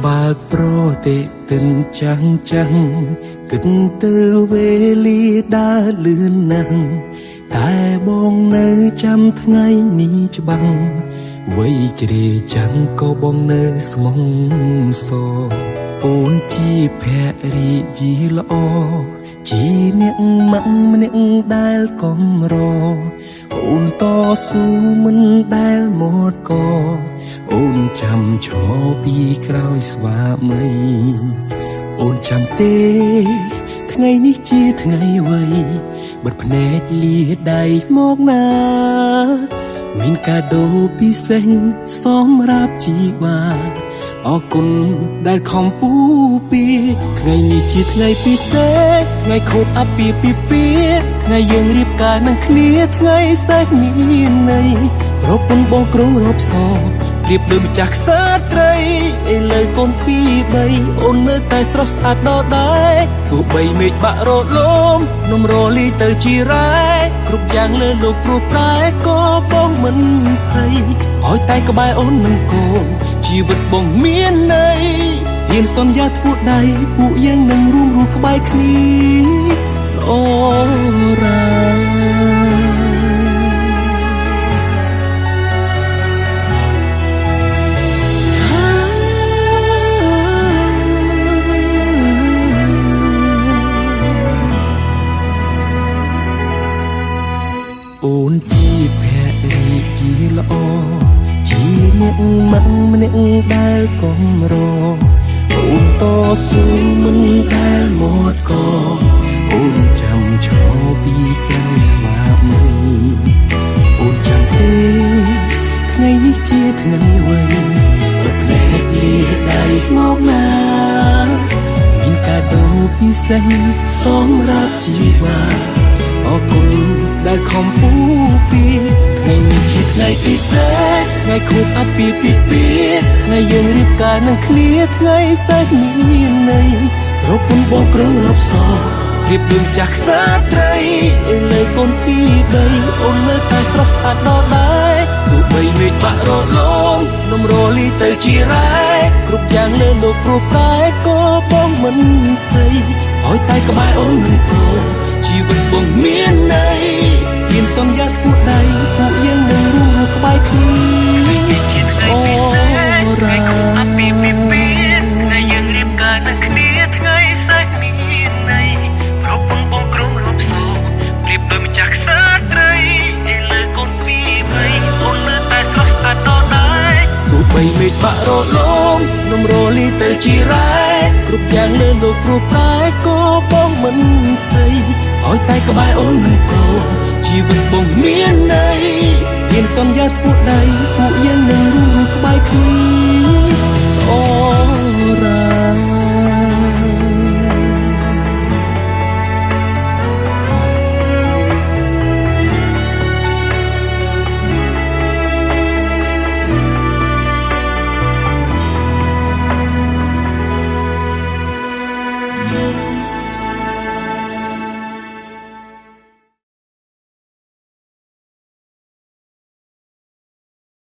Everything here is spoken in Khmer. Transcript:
បើកប្រទេទិនចាំងគិតទៅវេលាដើរលឿនណាស់តែបងនៅចាំថ្ងៃនេះច្បាំងវ័យជ្រេចាំងក៏បងនៅស្មងសអូនជាភរិយាល្អជាអ្នកម៉ាក់ម្នាក់ដែលកំរអូនតស៊ូមិនដែលមកកអូនចាំឈរពីក្រោយស្វាមីអូនចាំទេថ្ងៃនេះជាថ្ងៃអ្វីបិទភ្នែកលាដៃមកណាមានកាដូពិសេសសម្រាប់ជីវ៉ាអរគុណដែលខំពូពីថ្ងៃនេះជាថ្ងៃពិសេសថ្ងៃខូបអាពាហ៍ពិពាហ៍ថ្ងៃយើងរៀបការនឹងគ្នាថ្ងៃសេះមានន័យប្រពន្ធបងក្រុងរົບសប្រៀបដូចម្ចាស់ក្សត្រីឥឡូវកូនពីរបីអូននៅតែស្រស់ស្អាតដដែលទោះបីមេឃបាក់រលំនំរលីទៅជារ៉ែគ្រប់យ៉ាងលើលោកព្រោះប្រែក៏បងមិនភ័យឲ្យតែក្បែរអូននឹងកូនជីវិតបងមានន័យហ៊ានសន្យាធ្វើដៃពួកយើងនឹងរួមរស់ក្បែរគ្នាអូរ៉ាអូនជាភរិយាល្អជាអ្នកម៉ាក់ម្នាក់ដែលកំរអូនតស៊ូមិនដែលមកកអូនចាំឈរពីក្រោយស្វាមីអូនចាំទេថ្ងៃនេះជាថ្ងៃអ្វីបិទភ្នែកលាដៃមកណាមានកាដូពិសេសសម្រាប់ជីវ៉ាអរគុណដែលខំពូពីថ្ងៃនេះជាថ្ងៃពិសេសថ្ងៃខូបអាពាហ៍ពិពាហ៍ថ្ងៃយើងរៀបការនឹងគ្នាថ្ងៃសេះមានន័យប្រពន្ធបងក្រុងរົບសប្រៀបដូចម្ចាស់ក្សត្រីឥឡូវកូនពីរបីអូននៅតែស្រស់ស្អាតដដែលទោះបីមេឃបាក់រលំនំរលីទៅជារ៉ែគ្រប់យ៉ាងលើលោកព្រោះប្រែក៏បងមិនភ័យឲ្យតែក្បែរអូននឹងកូនជីវិតបងមានន័យហ៊ានសន្យាធ្វើដៃពួកយើងនឹងរួមរស់ក្បែរគ្នាអូរ៉ាអាពាហ៍ពិពាហ៍ថ្ងៃយើងរៀបការនឹងគ្នាថ្ងៃសេះមានន័យប្រពន្ធបងក្រុងរົບសប្រៀបដូចម្ចាស់ក្សត្រីឥឡូវកូនពីរបីអូននៅតែស្រស់ស្អាតដដែលទោះបីមេឃបាក់រលំនំរលីទៅជារ៉ែគ្រប់យ៉ាងលើលោកព្រោះប្រែក៏បងមិនភ័យឲ្យតែក្បែរអូននឹងកូនជីវិតបងមានន័យហ៊ានសន្យាធ្វើដៃពួកយើងនឹងរួមរស់ក្បែរគ្នាអូរ៉ា